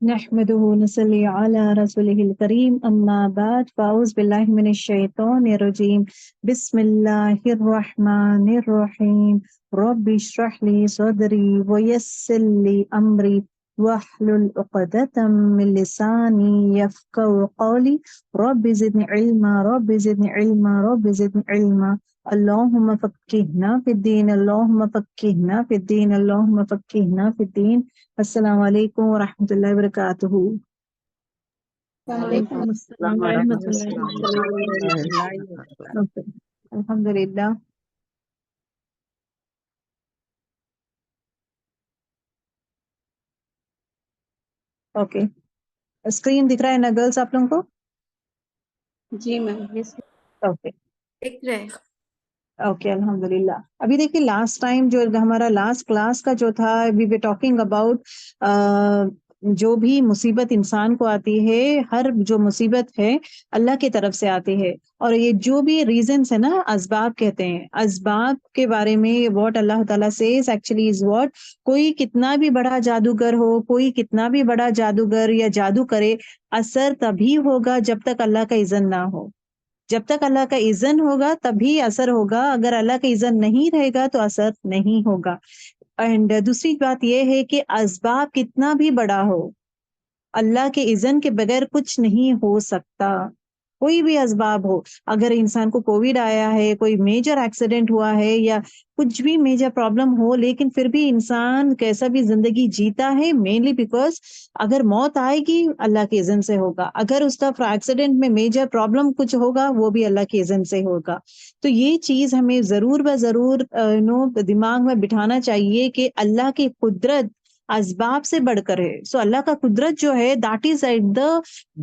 نحمده ونصلي على رسوله الكريم أما بعد فأعوذ بالله من الشيطان الرجيم بسم الله الرحمن الرحيم رب اشرح لي صدري ويسر لي أمري واحلل عقدة من لساني يفقهوا قولي رب زدني علما رب زدني علما رب زدني علما اللهم فقهنا في الدين اللهم فقهنا في الدين اللهم فقهنا في الدين. السلام علیکم ورحمۃ اللہ وبرکاتہ. وعلیکم وعلیکم السلام السلام ورحمۃ ورحمۃ اللہ اللہ وبرکاتہ. وبرکاتہ۔ اوکے. الحمدللہ. اوکے، اسکرین دکھ رہا ہے نا گرلس آپ لوگوں کو؟ جی میم، اوکے دیکھ رہے اوکے الحمدللہ. ابھی دیکھیے لاسٹ ٹائم جو ہمارا لاسٹ کلاس کا جو تھا وی وے ٹاکنگ اباؤٹ جو بھی مصیبت انسان کو آتی ہے، ہر جو مصیبت ہے اللہ کی طرف سے آتی ہے، اور یہ جو بھی ریزنس ہے نا، اسباب کہتے ہیں. اسباب کے بارے میں واٹ اللہ تعالیٰ سیز ایکچولی از واٹ، کوئی کتنا بھی بڑا جادوگر ہو، کوئی کتنا بھی بڑا جادوگر یا جادو کرے، اثر تبھی ہوگا جب تک اللہ کا اذن نہ ہو. جب تک اللہ کا اذن ہوگا تبھی اثر ہوگا، اگر اللہ کا اذن نہیں رہے گا تو اثر نہیں ہوگا. اینڈ دوسری بات یہ ہے کہ اسباب کتنا بھی بڑا ہو، اللہ کے اذن کے بغیر کچھ نہیں ہو سکتا. کوئی بھی اسباب ہو، اگر انسان کو کووڈ آیا ہے، کوئی میجر ایکسیڈنٹ ہوا ہے، یا کچھ بھی میجر پرابلم ہو، لیکن پھر بھی انسان کیسا بھی زندگی جیتا ہے، مینلی بیکاز اگر موت آئے گی اللہ کے اذن سے ہوگا، اگر اس کا ایکسیڈنٹ میں میجر پرابلم کچھ ہوگا وہ بھی اللہ کے اذن سے ہوگا. تو یہ چیز ہمیں ضرور ضرور دماغ میں بٹھانا چاہیے کہ اللہ کی قدرت اسباب سے بڑھ کر ہے. سو اللہ کا قدرت جو ہے that is at the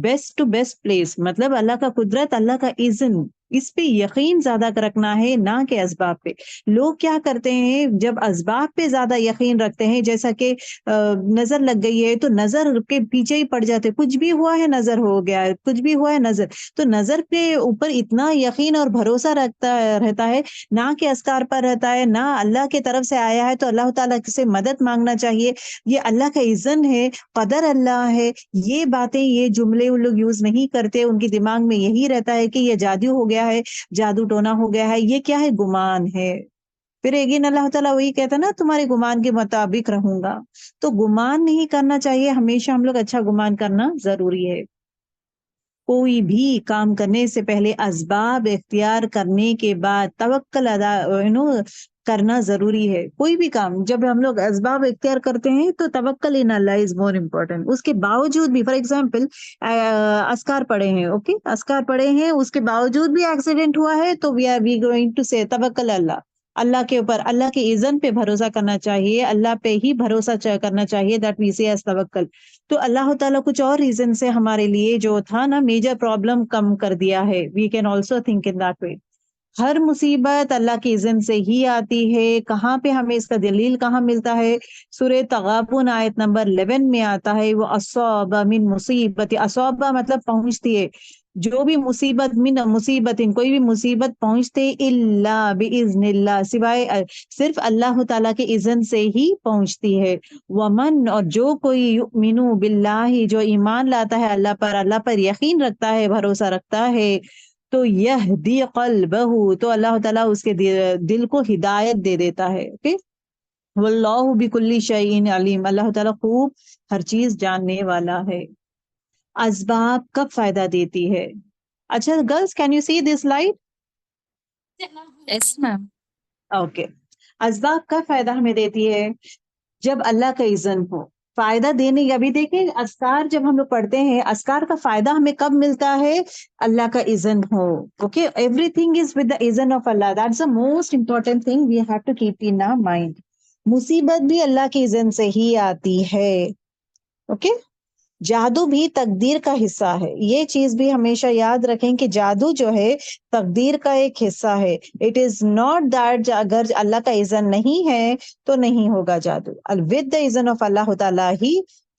best to best place. مطلب اللہ کا قدرت، اللہ کا اذن، اس پہ یقین زیادہ رکھنا ہے، نہ کہ اسباب پہ. لوگ کیا کرتے ہیں، جب اسباب پہ زیادہ یقین رکھتے ہیں، جیسا کہ نظر لگ گئی ہے تو نظر کے پیچھے ہی پڑ جاتے، کچھ بھی ہوا ہے نظر ہو گیا ہے، کچھ بھی ہوا ہے نظر. تو نظر پہ اوپر اتنا یقین اور بھروسہ رہتا ہے، نہ کہ اذکار پر رہتا ہے، نہ اللہ کی طرف سے آیا ہے تو اللہ تعالیٰ سے مدد مانگنا چاہیے. یہ اللہ کا اذن ہے، قدر اللہ ہے. یہ باتیں، یہ جملے وہ لوگ یوز نہیں کرتے، ان کے دماغ میں یہی رہتا ہے کہ یہ جادو ہو گیا ہے، جادو ٹونا ہو گیا ہے. یہ کیا ہے؟ گمان ہے. پھر اگین اللہ تعالیٰ وہی کہتا ہے نا، تمہارے گمان کے مطابق رہوں گا. تو گمان نہیں کرنا چاہیے، ہمیشہ ہم لوگ اچھا گمان کرنا ضروری ہے. کوئی بھی کام کرنے سے پہلے اسباب اختیار کرنے کے بعد توکل کرنا ضروری ہے. کوئی بھی کام جب ہم لوگ اسباب اختیار کرتے ہیں تو توکل ان اللہ از مور امپورٹنٹ. اس کے باوجود بھی، فار ایگزامپل اذکار پڑھے ہیں، اوکے، اذکار پڑھے ہیں، اس کے باوجود بھی ایکسیڈنٹ ہوا ہے تو وی آر گوئنگ ٹو سے توکل اللہ. اللہ کے اوپر، اللہ کے اذن پہ بھروسہ کرنا چاہیے، اللہ پہ ہی بھروسہ کرنا چاہیے. دیٹ وی سے ایز توکل. تو اللہ تعالیٰ کچھ اور ریزن سے ہمارے لیے جو تھا نا میجر پرابلم کم کر دیا ہے. We can also think in that way. ہر مصیبت اللہ کے اذن سے ہی آتی ہے. کہاں پہ ہمیں اس کا دلیل کہاں ملتا ہے؟ سورہ تغابن آیت نمبر 11 میں آتا ہے، وہ اصاب من مصیبت. اصاب مطلب پہنچتی ہے. جو بھی مصیبت، من مصیبت، کوئی بھی مصیبت پہنچتے الا باذن اللہ، سوائے صرف اللہ تعالیٰ کے اذن سے ہی پہنچتی ہے. ومن، اور جو کوئی یؤمن باللہ، جو ایمان لاتا ہے اللہ پر، اللہ پر یقین رکھتا ہے، بھروسہ رکھتا ہے، تو یہدی قلبہ، تو اللہ تعالیٰ اس کے دل کو ہدایت دے دیتا ہے. اوکے. واللہ بکل شیء علیم، اللہ تعالیٰ خوب ہر چیز جاننے والا ہے. اسباب کب فائدہ دیتی ہے؟ اچھا girls, can you see this light? Yes ma'am. Okay. اسباب کا فائدہ ہمیں دیتی ہے جب اللہ کا اذن ہو. فائدہ دینے، ابھی دیکھیں اذکار جب ہم لوگ پڑھتے ہیں، اذکار کا فائدہ ہمیں کب ملتا ہے؟ اللہ کا اذن ہو. Okay. Everything is with the اذن آف اللہ. That's the most important thing we have to keep in our mind. مصیبت بھی اللہ کے اذن سے ہی آتی ہے. اوکے. جادو بھی تقدیر کا حصہ ہے. یہ چیز بھی ہمیشہ یاد رکھیں کہ جادو جو ہے تقدیر کا ایک حصہ ہے. اٹ از ناٹ دیٹ اگر اللہ کا اذن نہیں ہے تو نہیں ہوگا جادو. ود دا اذن آف اللہ تعالیٰ ہی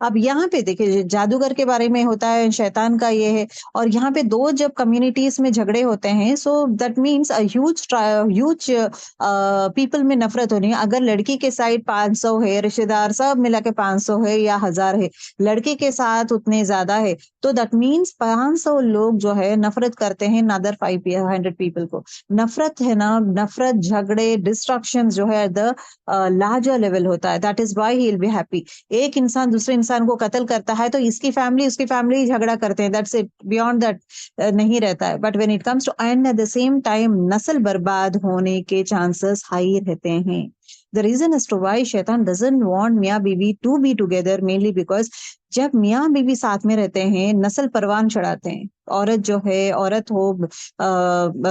اب یہاں پہ دیکھیں جادوگر کے بارے میں ہوتا ہے، شیطان کا یہ ہے، اور یہاں پہ دو جب کمیونٹیز میں جھگڑے ہوتے ہیں، so that means huge people میں نفرت ہونی ہے. اگر لڑکی کے سائڈ 500 ہے، رشتے دار سب ملا کے 500 ہے یا 1000 ہے، لڑکے کے ساتھ اتنے زیادہ ہے، تو دیٹ مینس 500 لوگ جو ہے نفرت کرتے ہیں ندر 500 پیپل کو. نفرت ہے نا، نفرت، جھگڑے، ڈسٹرکشن جو ہے دا لارجر لیول ہوتا ہے. That is why he will be happy. ایک انسان دوسرے انسان کو قتل کرتا ہے تو اس کی فیملی جھگڑا کرتے ہیں، دیٹس اٹ، بیونڈ دیٹ نہیں رہتا ہے. But when it comes to and at the same time نسل برباد ہونے کے چانسز ہائی رہتے ہیں. The reason as to why Shaitan doesn't want میاں بیوی to be together mainly because جب میاں بیوی ساتھ میں رہتے ہیں نسل پروان چڑھاتے ہیں. عورت جو ہے، عورت ہو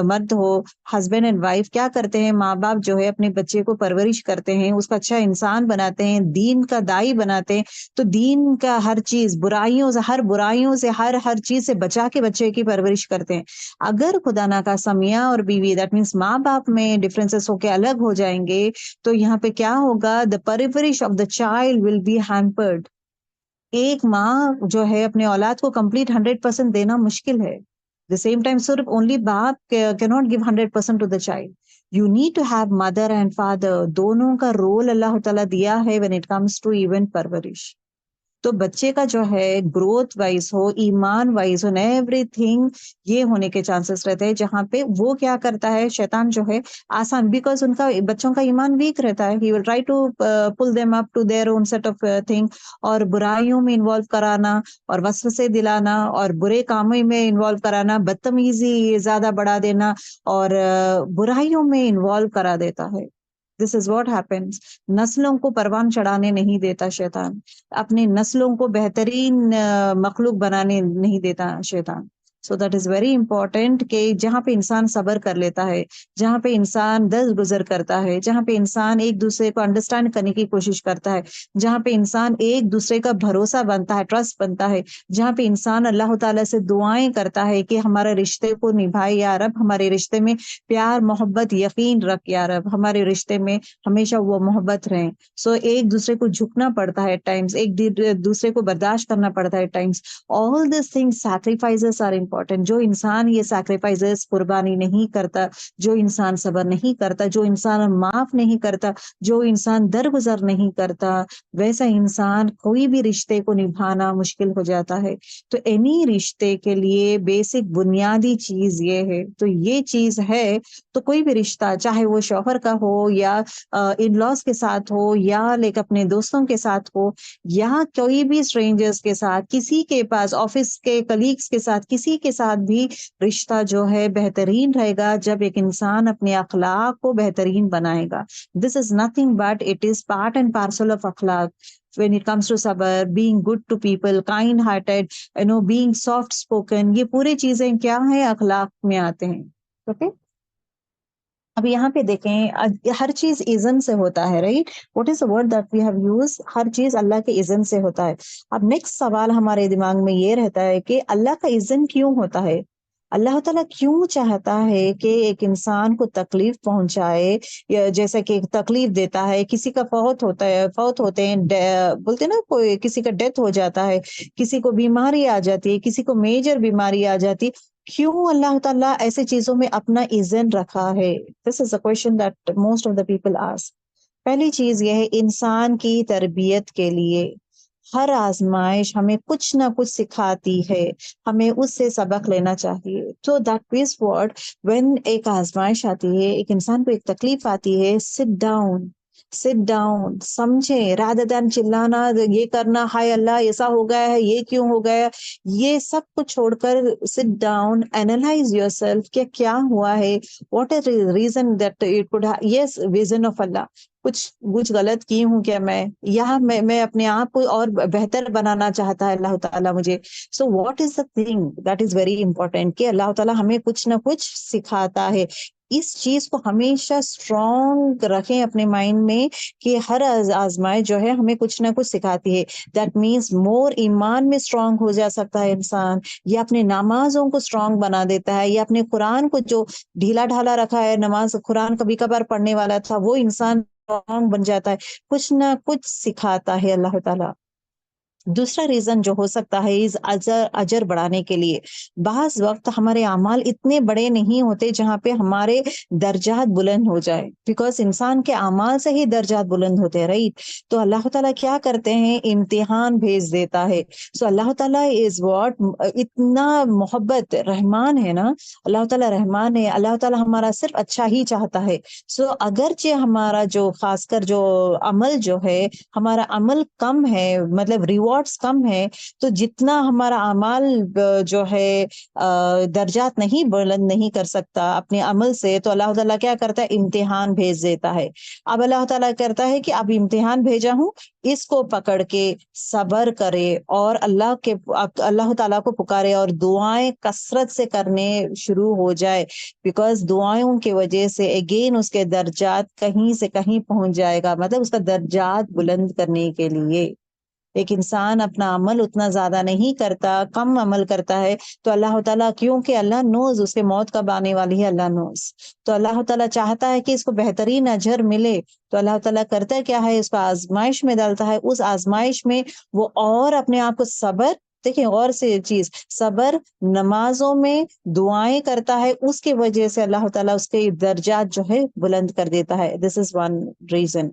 مرد ہو، ہسبینڈ اینڈ وائف کیا کرتے ہیں، ماں باپ جو ہے اپنے بچے کو پرورش کرتے ہیں، اس کا اچھا انسان بناتے ہیں، دین کا دائی بناتے ہیں. تو دین کا ہر چیز، برائیوں سے ہر چیز سے بچا کے بچے کی پرورش کرتے ہیں. اگر خدا نخواستہ میاں اور بیوی دیٹ مینس ماں باپ میں ڈفرینسز ہو کے الگ ہو جائیں گے تو یہاں پہ کیا ہوگا، دا پرورش of the child will be hampered. ایک ماں جو ہے اپنے اولاد کو کمپلیٹ 100% دینا مشکل ہے. دا سیم ٹائم صرف اونلی باپ کی not give 100% to the child. You need to have mother and father, دونوں کا رول اللہ تعالیٰ دیا ہے when it comes to even پرورش. تو بچے کا جو ہے گروتھ وائز ہو، ایمان وائز ہو، ایوری تھنگ یہ ہونے کے چانسز رہتے ہیں. جہاں پہ وہ کیا کرتا ہے شیطان جو ہے آسان، بیکاز ان کا بچوں کا ایمان ویک رہتا ہے، he will try to pull them up to their own set of thing, اور برائیوں میں انوالو کرانا، اور وسوسے دلانا، اور برے کاموں میں انوالو کرانا، بدتمیزی زیادہ بڑھا دینا، اور برائیوں میں انوالو کرا دیتا ہے. This is what happens. نسلوں کو پروان چڑھانے نہیں دیتا شیطان، اپنے نسلوں کو بہترین مخلوق بنانے نہیں دیتا شیطان. So that is very important کہ جہاں پہ انسان صبر کر لیتا ہے، جہاں پہ انسان گزر کرتا ہے، جہاں پہ انسان ایک دوسرے کو انڈرسٹینڈ کرنے کی کوشش کرتا ہے، جہاں پہ انسان ایک دوسرے کا بھروسہ بنتا ہے، ٹرسٹ بنتا ہے، جہاں پہ انسان اللہ تعالیٰ سے دعائیں کرتا ہے کہ ہمارے رشتے کو نبھائے یا رب، ہمارے رشتے میں پیار، محبت، یقین رکھ یا رب، ہمارے رشتے میں ہمیشہ وہ محبت رہیں. سو ایک دوسرے کو جھکنا پڑتا ہے ٹائمز، ایک دوسرے کو برداشت کرنا پڑتا ہے times. All this things sacrifices are important. جو انسان یہ سیکریفائسز قربانی نہیں کرتا، جو انسان صبر نہیں کرتا، جو انسان معاف نہیں کرتا، جو انسان درگزر نہیں کرتا، ویسا انسان کوئی بھی رشتے کو نبھانا مشکل ہو جاتا ہے. تو اینی رشتے کے لیے بیسک بنیادی چیز یہ ہے. تو یہ چیز ہے تو کوئی بھی رشتہ، چاہے وہ شوہر کا ہو یا ان لاز کے ساتھ ہو، یا لیک اپنے دوستوں کے ساتھ ہو، یا کوئی بھی اسٹرینجرز کے ساتھ، کسی کے پاس، آفس کے کلیگس کے ساتھ، کسی کے ساتھ بھی رشتہ جو ہے بہترین رہے گا جب ایک انسان اپنے اخلاق کو بہترین بنائے گا. This is nothing but it is part and parcel of اخلاق. when it comes to sabr, being good to people, kind hearted, being soft spoken، یہ پوری چیزیں کیا ہیں، اخلاق میں آتے ہیں. اوکے، اب یہاں پہ دیکھیں ہر چیز اذن سے ہوتا ہے، right? What is the word that we have use? ہر چیز اللہ کے اذن سے ہوتا ہے. اب نیکسٹ سوال ہمارے دماغ میں یہ رہتا ہے کہ اللہ کا اذن کیوں ہوتا ہے؟ اللہ تعالیٰ کیوں چاہتا ہے کہ ایک انسان کو تکلیف پہنچائے، یا جیسا کہ تکلیف دیتا ہے؟ کسی کا فوت ہوتے ہیں، بولتے ہیں نا، کوئی کسی کا ڈیتھ ہو جاتا ہے، کسی کو بیماری آ جاتی ہے، کسی کو میجر بیماری آ جاتی، کیوں اللہ تعالیٰ ایسے چیزوں میں اپنا اذن رکھا ہے؟ This is a question that most of the people ask. پہلی چیز یہ ہے انسان کی تربیت کے لیے. ہر آزمائش ہمیں کچھ نہ کچھ سکھاتی ہے، ہمیں اس سے سبق لینا چاہیے. تو دیٹ از واٹ، وین ایک آزمائش آتی ہے، ایک انسان کو ایک تکلیف آتی ہے، سٹ ڈاؤن سمجھے، رادر دین چلانا، یہ کرنا، ہائے اللہ ایسا ہو گیا ہے، یہ کیوں ہو گیا، یہ سب کو چھوڑ کر sit down, analyse your self کہ کیا ہوا ہے، what is reason that it could, yes vision of اللہ، کچھ غلط کی ہوں کیا میں، یا میں اپنے آپ کو اور بہتر بنانا چاہتا ہے اللہ تعالیٰ مجھے. So what is the thing that is very important کہ اللہ تعالیٰ ہمیں کچھ نہ کچھ سکھاتا ہے. اس چیز کو ہمیشہ اسٹرانگ رکھیں اپنے مائنڈ میں کہ ہر آزمائش جو ہے ہمیں کچھ نہ کچھ سکھاتی ہے. دیٹ مینس مور ایمان میں اسٹرانگ ہو جا سکتا ہے انسان، یا اپنے نمازوں کو اسٹرانگ بنا دیتا ہے، یا اپنے قرآن کو جو ڈھیلا ڈھالا رکھا ہے، نماز قرآن کبھی کبھار پڑھنے والا تھا، وہ انسان اسٹرانگ بن جاتا ہے. کچھ نہ کچھ سکھاتا ہے اللہ تعالیٰ. دوسرا ریزن جو ہو سکتا ہے از اجر بڑھانے کے لیے. بعض وقت ہمارے اعمال اتنے بڑے نہیں ہوتے جہاں پہ ہمارے درجات بلند ہو جائے، بیکاز انسان کے اعمال سے ہی درجات بلند ہوتے ہیں، رائٹ؟ تو اللہ تعالیٰ کیا کرتے ہیں، امتحان بھیج دیتا ہے. سو اللہ تعالیٰ از واٹ، اتنا محبت رحمان ہے نا، اللہ تعالیٰ رحمان ہے، اللہ تعالیٰ ہمارا صرف اچھا ہی چاہتا ہے. سو اگرچہ ہمارا جو خاص کر جو عمل جو ہے، ہمارا عمل کم ہے، مطلب ریوارڈز کم ہے، تو جتنا ہمارا اعمال جو ہے درجات نہیں بلند نہیں کر سکتا اپنے عمل سے، تو اللہ تعالیٰ کیا کرتا ہے، امتحان بھیج دیتا ہے. اب اللہ تعالیٰ کرتا ہے کہ اب امتحان بھیجا ہوں، اس کو پکڑ کے صبر کرے اور اللہ تعالیٰ کو پکارے اور دعائیں کثرت سے کرنے شروع ہو جائے، بیکاز دعاؤں کی وجہ سے اگین اس کے درجات کہیں سے کہیں پہنچ جائے گا. مطلب اس کا درجات بلند کرنے کے لیے ایک انسان اپنا عمل اتنا زیادہ نہیں کرتا، کم عمل کرتا ہے، تو اللہ تعالیٰ، کیونکہ اللہ نوز اس کے موت کب آنے والی ہے، اللہ نوز، تو اللہ تعالیٰ چاہتا ہے کہ اس کو بہترین اجر ملے، تو اللہ تعالیٰ کرتا کیا ہے، اس کو آزمائش میں ڈالتا ہے. اس آزمائش میں وہ اور اپنے آپ کو صبر، دیکھیں اور سے چیز، صبر، نمازوں میں دعائیں کرتا ہے، اس کی وجہ سے اللہ تعالیٰ اس کے درجات جو ہے بلند کر دیتا ہے. This is one reason.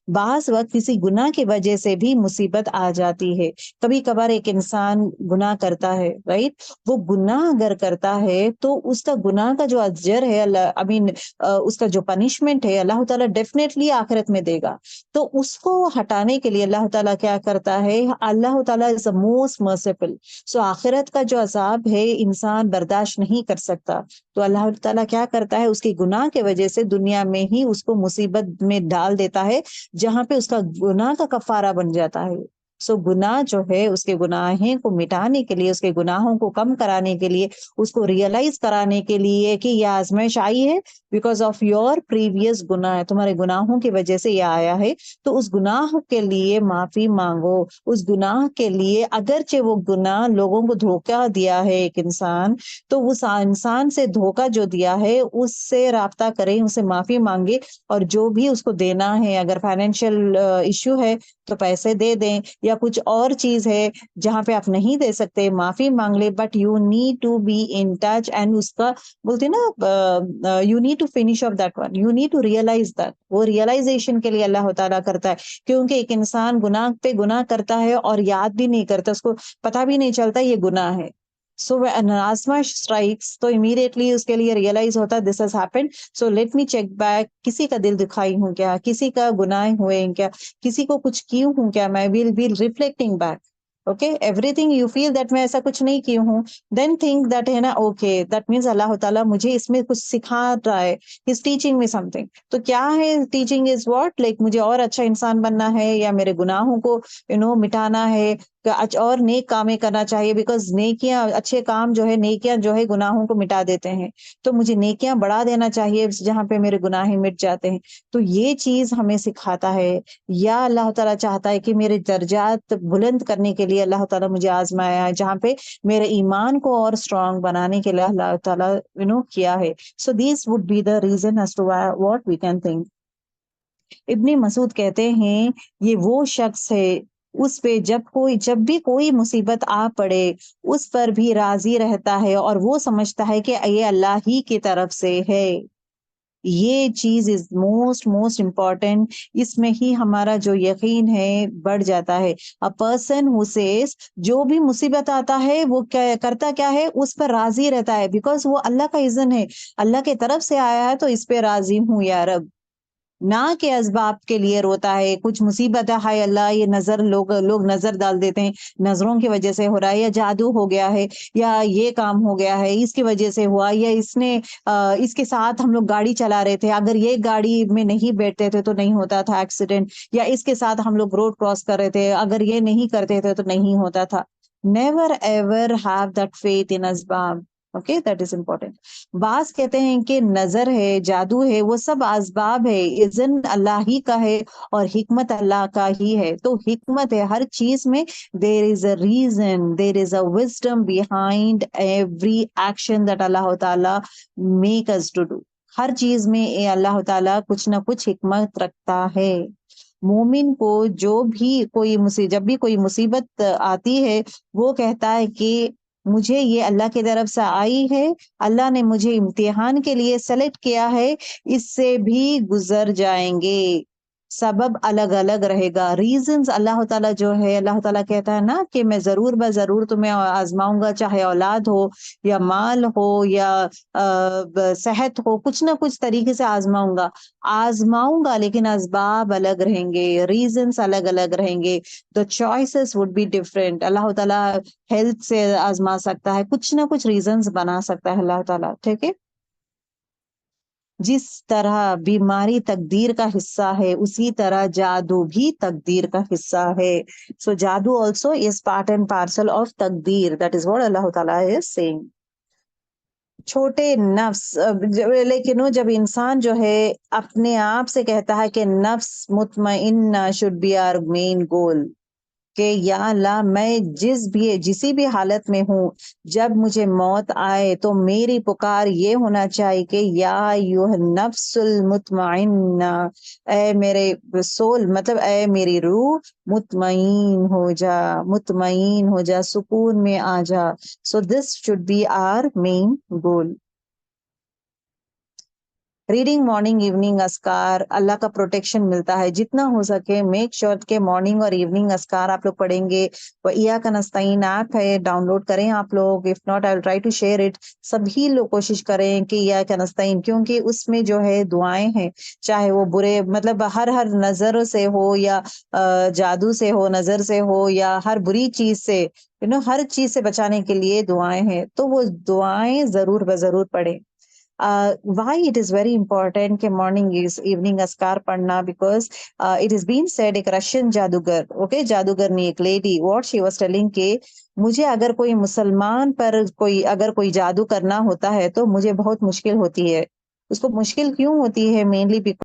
بعض وقت کسی گناہ کی وجہ سے بھی مصیبت آ جاتی ہے. کبھی کبھار ایک انسان گناہ کرتا ہے، رائٹ؟ وہ گناہ اگر کرتا ہے تو اس کا گناہ کا جو اجر ہے، اس کا جو پنشمنٹ ہے، اللہ تعالیٰ ڈیفینیٹلی آخرت میں دے گا. تو اس کو ہٹانے کے لیے اللہ تعالیٰ کیا کرتا ہے، اللہ تعالیٰ از the most merciful. سو آخرت کا جو عذاب ہے انسان برداشت نہیں کر سکتا، تو اللہ تعالیٰ کیا کرتا ہے، اس کی گناہ کی وجہ سے دنیا میں ہی اس کو مصیبت میں ڈال دیتا ہے، جہاں پہ اس کا گناہ کا کفارہ بن جاتا ہے. سو گناہ جو ہے، اس کے گناہیں کو مٹانے کے لیے، اس کے گناہوں کو کم کرانے کے لیے، اس کو ریئلائز کرانے کے لیے کہ یہ آزمائش آئی ہے بیکاز آف یور پریویس گناہ، تمہارے گناہوں کی وجہ سے یہ آیا ہے، تو اس گناہ کے لیے معافی مانگو. اس گناہ کے لیے، اگرچہ وہ گناہ لوگوں کو دھوکہ دیا ہے ایک انسان، تو اس انسان سے دھوکہ جو دیا ہے اس سے رابطہ کریں، اسے معافی مانگے، اور جو بھی اس کو دینا ہے، اگر فائنینشیل ایشو ہے تو پیسے دے دیں، یا کچھ اور چیز ہے جہاں پہ آپ نہیں دے سکتے، معافی مانگ لے. But you need to be in touch, and اس کا بولتے نا، you need to finish off that one, you need to realize that. وہ ریئلائزیشن کے لیے اللہ تعالیٰ کرتا ہے، کیونکہ ایک انسان گناہ پہ گناہ کرتا ہے اور یاد بھی نہیں کرتا، اس کو پتہ بھی نہیں چلتا یہ گناہ ہے. سو when آزمائش اسٹرائکس، تو امیڈیٹلی اس کے لیے ریئلائز ہوتا ہے this has happened, so let me check back, کسی کا دل دکھائی ہوں کیا، کسی کا گناہ ہوئے ہیں کیا، کسی کو کچھ کیوں ہوں کیا، میں will be reflecting back. Okay, everything you feel that میں ایسا کچھ نہیں کی ہوں، دین تھنک دیٹ ہے نا، اوکے دیٹ مینس اللہ تعالیٰ مجھے اس میں کچھ سکھا رہا ہے، is teaching me some thing. تو کیا ہے ٹیچنگ، از واٹ، لائک مجھے اور اچھا انسان بننا ہے، یا میرے گناہوں کو مٹانا ہے، اور نیک کامیں کرنا چاہیے، بیکاز نیکیاں، اچھے کام جو ہے، نیکیاں جو ہے گناہوں کو مٹا دیتے ہیں، تو مجھے نیکیاں بڑھا دینا چاہیے جہاں پہ میرے گناہ مٹ جاتے ہیں. تو یہ چیز ہمیں سکھاتا ہے. یا اللہ تعالیٰ چاہتا ہے کہ میرے درجات بلند کرنے کے لیے اللہ تعالیٰ مجھے آزمایا ہے، جہاں پہ میرے ایمان کو اور اسٹرانگ بنانے کے لیے اللہ تعالیٰ کیا ہے. So this would be the reason as to what we can think. ابن مسعود کہتے ہیں یہ وہ شخص ہے اس پہ جب بھی کوئی مصیبت آ پڑے اس پر بھی راضی رہتا ہے اور وہ سمجھتا ہے کہ یہ اللہ ہی کی طرف سے ہے. یہ چیز از موسٹ امپورٹنٹ. اس میں ہی ہمارا جو یقین ہے بڑھ جاتا ہے. A person who says جو بھی مصیبت آتا ہے وہ کرتا کیا ہے، اس پر راضی رہتا ہے، بیکاز وہ اللہ کا اذن ہے، اللہ کی طرف سے آیا ہے، تو اس پہ راضی ہوں یا رب. نہ کہ اسباب کے لیے روتا ہے، کچھ مصیبت ہے، ہائے اللہ یہ نظر، لوگ نظر ڈال دیتے ہیں، نظروں کی وجہ سے ہو رہا ہے، یا جادو ہو گیا ہے، یا یہ کام ہو گیا ہے اس کی وجہ سے ہوا، یا اس کے ساتھ ہم لوگ گاڑی چلا رہے تھے، اگر یہ گاڑی میں نہیں بیٹھتے تھے تو نہیں ہوتا تھا ایکسیڈنٹ، یا اس کے ساتھ ہم لوگ روڈ کراس کر رہے تھے، اگر یہ نہیں کرتے تھے تو نہیں ہوتا تھا. Never ever have that faith in اسباب. Okay, that is important. بعض کہتے ہیں کہ نظر ہے، جادو ہے، وہ سب اسباب ہے، اذن اللہ ہی کا ہے اور حکمت اللہ کا ہی ہے. تو حکمت ہے ہر چیز میں. there is a reason, there is a wisdom behind every action that اللہ تعالیٰ make us to do. ہر چیز میں اللہ تعالیٰ کچھ نہ کچھ حکمت رکھتا ہے. مومن کو جو بھی جب بھی کوئی مصیبت آتی ہے وہ کہتا ہے کہ مجھے یہ اللہ کی طرف سے آئی ہے، اللہ نے مجھے امتحان کے لیے سلیکٹ کیا ہے، اس سے بھی گزر جائیں گے۔ سبب الگ الگ رہے گا، ریزنز اللہ تعالیٰ جو ہے، اللہ تعالیٰ کہتا ہے نا کہ میں ضرور ضرور تمہیں آزماؤں گا، چاہے اولاد ہو یا مال ہو یا صحت ہو، کچھ نہ کچھ طریقے سے آزماؤں گا لیکن اسباب الگ رہیں گے، ریزنز الگ الگ رہیں گے، the choices would be different۔ اللہ تعالیٰ ہیلتھ سے آزما سکتا ہے، کچھ نہ کچھ ریزنز بنا سکتا ہے اللہ تعالیٰ، ٹھیک ہے۔ جس طرح بیماری تقدیر کا حصہ ہے اسی طرح جادو بھی تقدیر کا حصہ ہے۔ سو جادو also is part and parcel of تقدیر، دیٹ از واٹ اللہ تعالیٰ از سیئنگ۔ چھوٹے نفس لیکن وہ جب انسان جو ہے اپنے آپ سے کہتا ہے کہ نفس مطمئنہ should be our main goal، کہ یا اللہ میں جسی بھی حالت میں ہوں، جب مجھے موت آئے تو میری پکار یہ ہونا چاہیے کہ یا ایھا النفس المطمئنہ، اے میرے سول مطلب اے میری روح مطمئن ہو جا، سکون میں آ جا۔ So this should be our main goal. Reading morning evening اسکار، اللہ کا پروٹیکشن ملتا ہے، جتنا ہو سکے میک شیور کہ مارننگ اور ایوننگ اسکار آپ لوگ پڑھیں گے۔ وَإِيَّاكَ نَسْتَعِينُ ایپ ہے، ڈاؤن لوڈ کریں آپ لوگ، if not I will try to share it. سبھی لوگ کوشش کریں کہ ایاک نستعین، کیونکہ اس میں جو ہے دعائیں ہیں، چاہے وہ برے مطلب ہر نظر سے ہو یا جادو سے ہو، نظر سے ہو یا ہر بری چیز سے، ہر چیز سے بچانے کے لیے دعائیں ہیں، تو وہ دعائیں ضرور بضرور پڑھیں۔ Why it is very important کہ morning is evening اسکار پڑھنا؟ because it is been said ایک رشین جادوگر، جادوگرنی ایک lady, what she was telling کہ مجھے اگر کوئی مسلمان پر اگر کوئی جادو کرنا ہوتا ہے تو مجھے بہت مشکل ہوتی ہے۔ اس کو مشکل کیوں ہوتی ہے؟ مینلی